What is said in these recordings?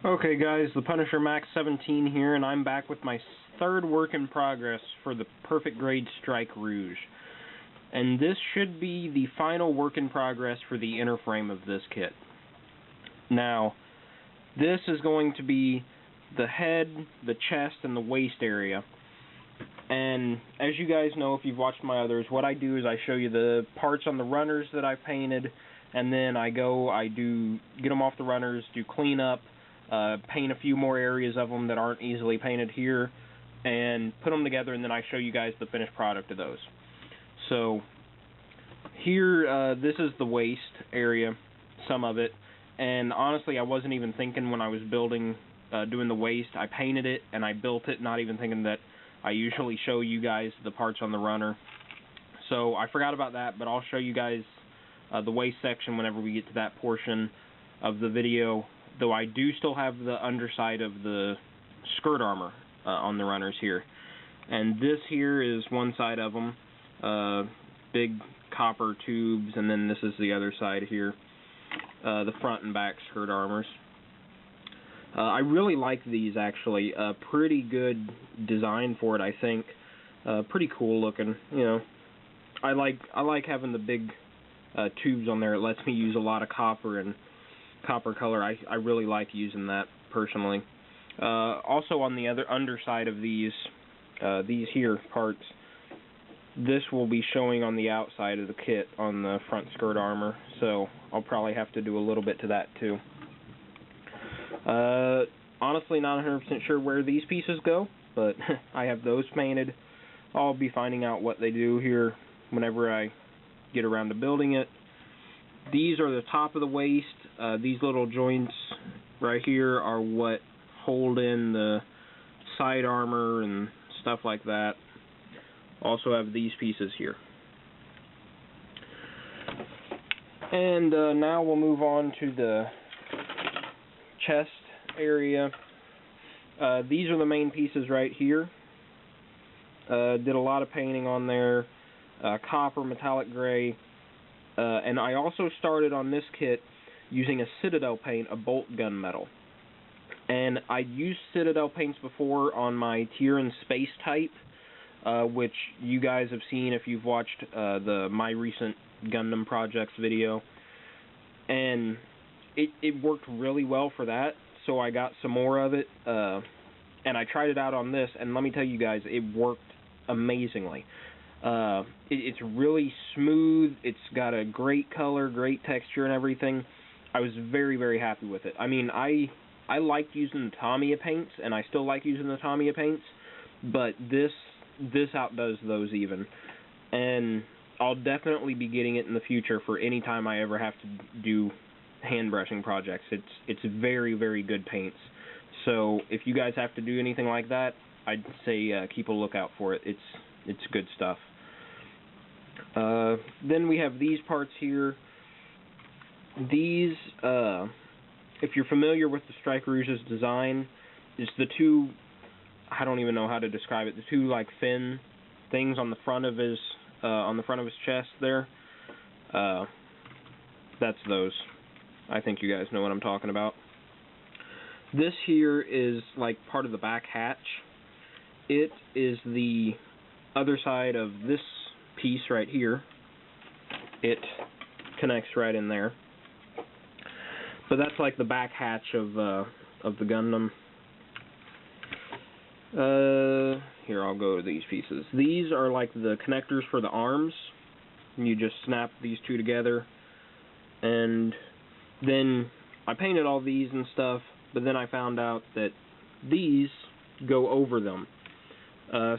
Okay guys, the Punisher Max 17 here, and I'm back with my third work in progress for the perfect grade Strike Rouge. And this should be the final work in progress for the inner frame of this kit. Now, this is going to be the head, the chest, and the waist area. And as you guys know, if you've watched my others, what I do is I show you the parts on the runners that I painted, and then I do get them off the runners, do cleanup, paint a few more areas of them that aren't easily painted here, and put them together, and then I show you guys the finished product of those. So here, this is the waist area, some of it, and honestly I wasn't even thinking when I was building, doing the waist. I painted it and I built it, not even thinking that I usually show you guys the parts on the runner. So I forgot about that, but I'll show you guys the waist section whenever we get to that portion of the video, though I do still have the underside of the skirt armor on the runners here. And this here is one side of them, big copper tubes, and then this is the other side here, the front and back skirt armors. I really like these actually, pretty good design for it, I think. Pretty cool looking, you know. I like having the big tubes on there. It lets me use a lot of copper and copper color. I really like using that personally. Also on the other underside of these here parts, this will be showing on the outside of the kit on the front skirt armor, so I'll probably have to do a little bit to that too. Honestly not 100% sure where these pieces go, but I have those painted. I'll be finding out what they do here whenever I get around to building it. These are the top of the waist. These little joints right here are what hold in the side armor and stuff like that. Also have these pieces here. And now we'll move on to the chest area. These are the main pieces right here. Did a lot of painting on there, copper, metallic gray, and I also started on this kit using a Citadel paint, a bolt gunmetal. And I'd used Citadel paints before on my Tier and Space type, which you guys have seen if you've watched my recent Gundam Projects video. And it worked really well for that, so I got some more of it, and I tried it out on this, and let me tell you guys, it worked amazingly. It's really smooth, it's got a great color, great texture and everything. I was very, very happy with it. I mean, I liked using the Tamiya paints, and I still like using the Tamiya paints, but this outdoes those even. And I'll definitely be getting it in the future for any time I ever have to do hand brushing projects. It's very, very good paints. So if you guys have to do anything like that, I'd say keep a lookout for it. It's good stuff. Then we have these parts here. These, if you're familiar with the Strike Rouge's design, it's the two, I don't even know how to describe it, the two like fin things on the front of his chest there. That's those. I think you guys know what I'm talking about. This here is like part of the back hatch. It is the other side of this piece right here. It connects right in there. But that's like the back hatch of the Gundam. Here, I'll go to these pieces. These are like the connectors for the arms. And you just snap these two together. And then I painted all these and stuff, but then I found out that these go over them.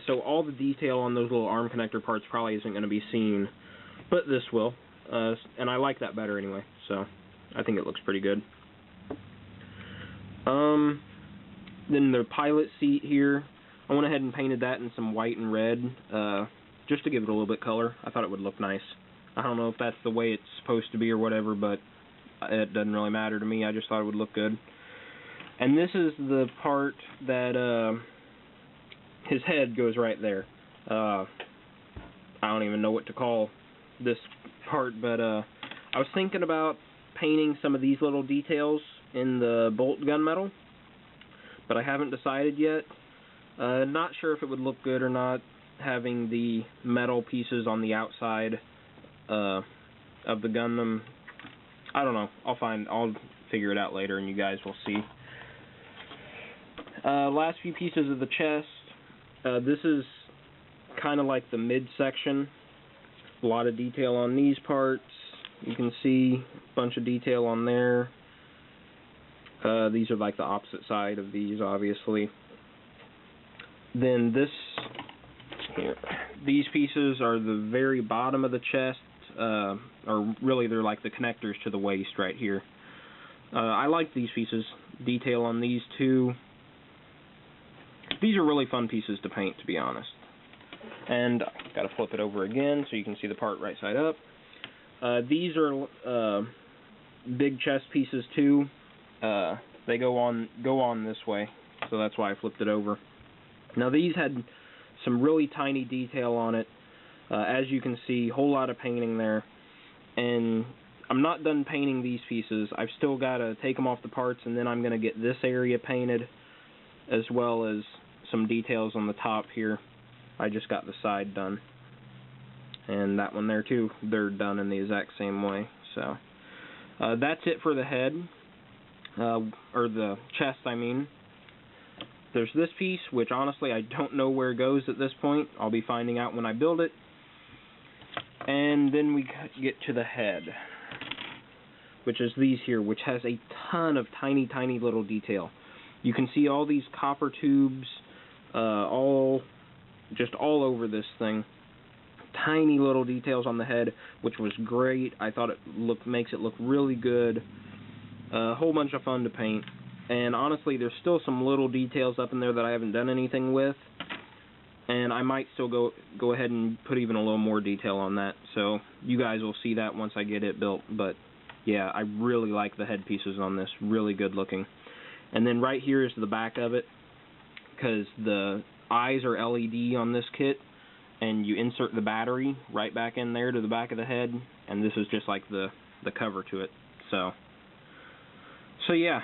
So all the detail on those little arm connector parts probably isn't going to be seen, but this will. And I like that better anyway, so I think it looks pretty good. Then the pilot seat here, I went ahead and painted that in some white and red, just to give it a little bit color. I thought it would look nice. I don't know if that's the way it's supposed to be or whatever, but it doesn't really matter to me. I just thought it would look good. And this is the part that his head goes right there. I don't even know what to call this part, but I was thinking about painting some of these little details in the bolt gunmetal, but I haven't decided yet. Not sure if it would look good or not, having the metal pieces on the outside of the Gundam. I don't know. I'll figure it out later, and you guys will see. Last few pieces of the chest. This is kind of like the midsection. A lot of detail on these parts. You can see a bunch of detail on there. These are like the opposite side of these, obviously. Then these pieces are the very bottom of the chest, or really they're like the connectors to the waist right here. I like these pieces. Detail on these two. These are really fun pieces to paint, to be honest. And got to flip it over again so you can see the part right side up. These are big chest pieces too. They go on this way, so that's why I flipped it over. Now these had some really tiny detail on it. As you can see, whole lot of painting there. And I'm not done painting these pieces. I've still got to take them off the parts, and then I'm going to get this area painted, as well as some details on the top here. I just got the side done. And that one there too, they're done in the exact same way. So that's it for the head, or the chest, I mean. There's this piece, which honestly I don't know where it goes at this point. I'll be finding out when I build it. And then we get to the head, which is these here, which has a ton of tiny, tiny little detail. You can see all these copper tubes, just all over this thing. Tiny little details on the head, which was great. I thought it makes it look really good. A whole bunch of fun to paint. And honestly, there's still some little details up in there that I haven't done anything with. And I might still go ahead and put even a little more detail on that. So you guys will see that once I get it built. But yeah, I really like the head pieces on this. Really good looking. And then right here is the back of it, because the eyes are LED on this kit, and you insert the battery right back in there to the back of the head, and this is just like the cover to it. So yeah,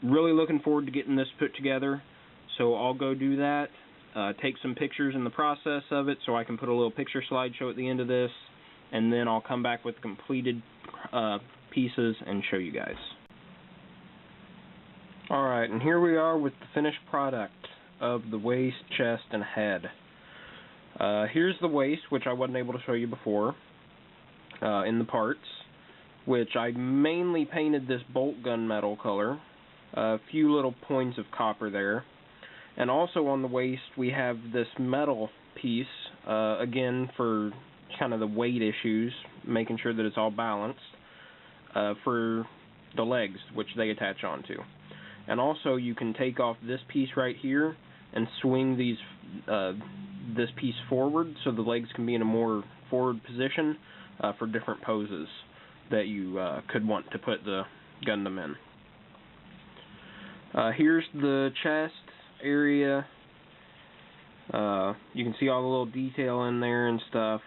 really looking forward to getting this put together. So I'll go do that, take some pictures in the process of it, so I can put a little picture slideshow at the end of this, and then I'll come back with completed pieces and show you guys. Alright, and here we are with the finished product of the waist, chest, and head. Here's the waist, which I wasn't able to show you before, in the parts, which I mainly painted this bolt gunmetal color, a few little points of copper there, and also on the waist we have this metal piece, again for kind of the weight issues, making sure that it's all balanced, for the legs, which they attach onto. And also you can take off this piece right here and swing this piece forward, so the legs can be in a more forward position for different poses that you could want to put the Gundam in. Here's the chest area. You can see all the little detail in there and stuff.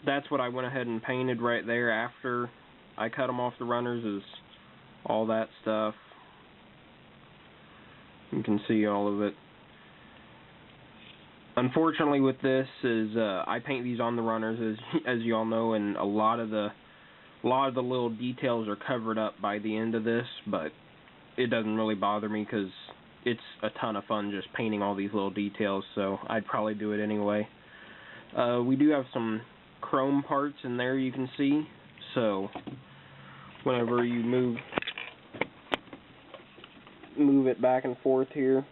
That's what I went ahead and painted right there after I cut them off the runners, is all that stuff. You can see all of it. Unfortunately with this is I paint these on the runners, as you all know, and a lot of the little details are covered up by the end of this, but it doesn't really bother me because it's a ton of fun just painting all these little details, so I'd probably do it anyway. We do have some chrome parts in there, you can see, so whenever you move it back and forth here,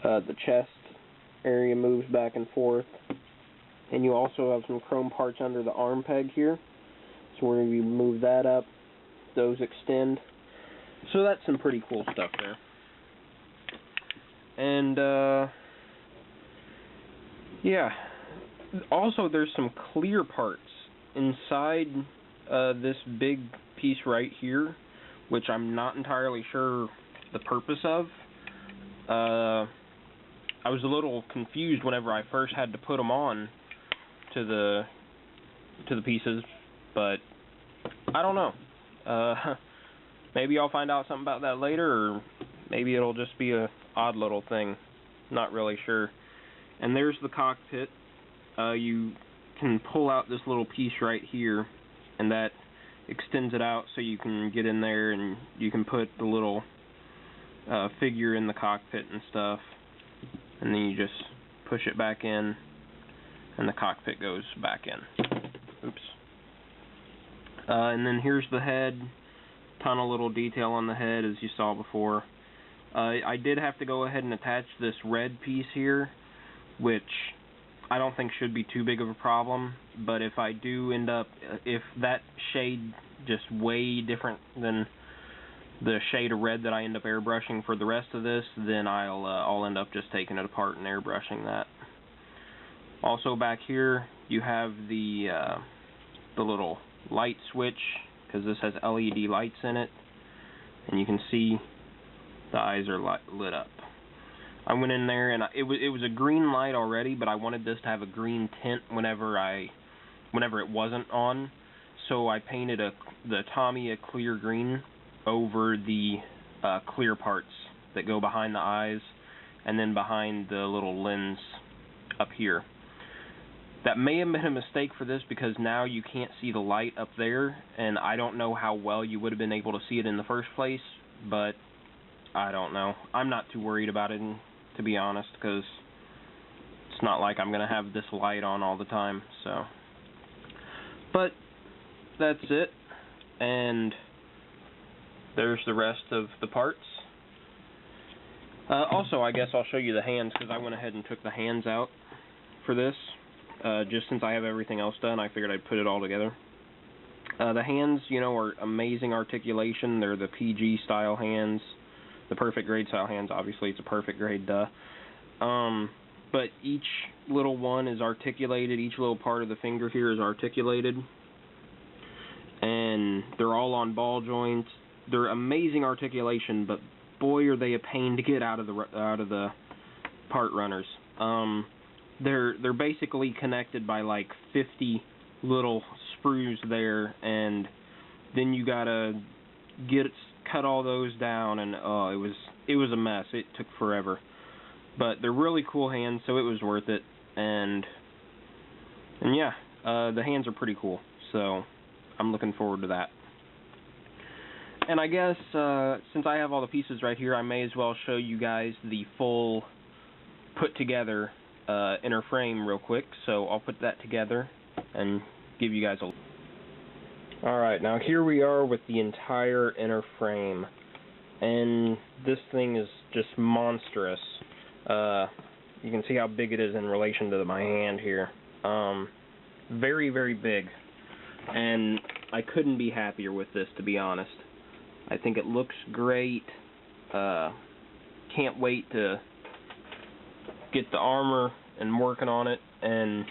the chest area moves back and forth, and you also have some chrome parts under the arm peg here, so whenever you move that up, those extend. So that's some pretty cool stuff there. And yeah, also there's some clear parts inside this big piece right here, which I'm not entirely sure the purpose of. I was a little confused whenever I first had to put them on to the pieces, but I don't know. Maybe I'll find out something about that later, or maybe it'll just be a odd little thing. Not really sure. And there's the cockpit. You can pull out this little piece right here, and that extends it out so you can get in there and you can put the little figure in the cockpit and stuff, and then you just push it back in and the cockpit goes back in. Oops. And then here's the head. Ton of little detail on the head, as you saw before. I did have to go ahead and attach this red piece here, which I don't think should be too big of a problem, but if I do end up, if that shade just way different than the shade of red that I end up airbrushing for the rest of this, then I'll end up just taking it apart and airbrushing that. Also back here you have the little light switch, because this has LED lights in it, and you can see the eyes are lit up. I went in there and it was a green light already, but I wanted this to have a green tint whenever it wasn't on, so I painted the Tommy a clear green over the clear parts that go behind the eyes and then behind the little lens up here. That may have been a mistake for this, because now you can't see the light up there, and I don't know how well you would have been able to see it in the first place, but I don't know. I'm not too worried about it, to be honest, because it's not like I'm going to have this light on all the time, so. But that's it, and there's the rest of the parts. Also, I guess I'll show you the hands, because I went ahead and took the hands out for this. Just since I have everything else done, I figured I'd put it all together. The hands, you know, are amazing articulation. They're the PG style hands. The perfect grade style hands, obviously it's a perfect grade, duh. But each little one is articulated. Each little part of the finger here is articulated. And they're all on ball joints. They're amazing articulation, but boy are they a pain to get out of the part runners. They're basically connected by like 50 little sprues there, and then you gotta cut all those down, and it was a mess. It took forever, but they're really cool hands, so it was worth it. And yeah, the hands are pretty cool, so I'm looking forward to that. And I guess since I have all the pieces right here, I may as well show you guys the full put together inner frame real quick, so I'll put that together and give you guys a... Alright, now here we are with the entire inner frame, and this thing is just monstrous. You can see how big it is in relation to my hand here. Very, very big, and I couldn't be happier with this, to be honest. I think it looks great. Can't wait to get the armor and working on it, and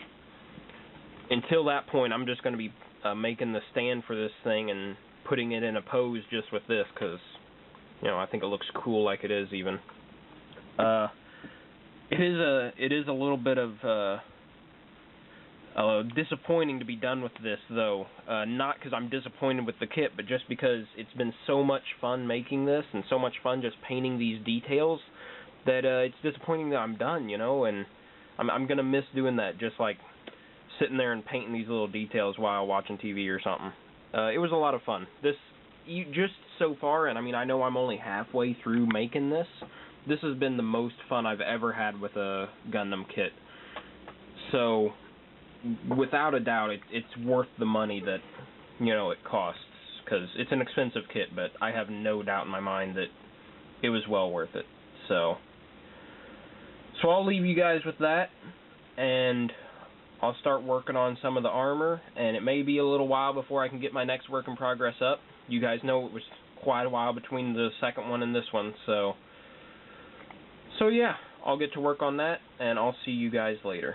until that point I'm just going to be making the stand for this thing and putting it in a pose just with this, because you know, I think it looks cool like it is. Even it is a little bit of disappointing to be done with this, though. Not because I'm disappointed with the kit, but just because it's been so much fun making this and so much fun just painting these details that it's disappointing that I'm done, you know, and I'm going to miss doing that, just like sitting there and painting these little details while watching TV or something. It was a lot of fun. Just so far, and I mean, I know I'm only halfway through making this, this has been the most fun I've ever had with a Gundam kit. So, without a doubt, it's worth the money that, you know, it costs, because it's an expensive kit, but I have no doubt in my mind that it was well worth it. So I'll leave you guys with that, and I'll start working on some of the armor, and it may be a little while before I can get my next work in progress up. You guys know it was quite a while between the second one and this one, so yeah, I'll get to work on that, and I'll see you guys later.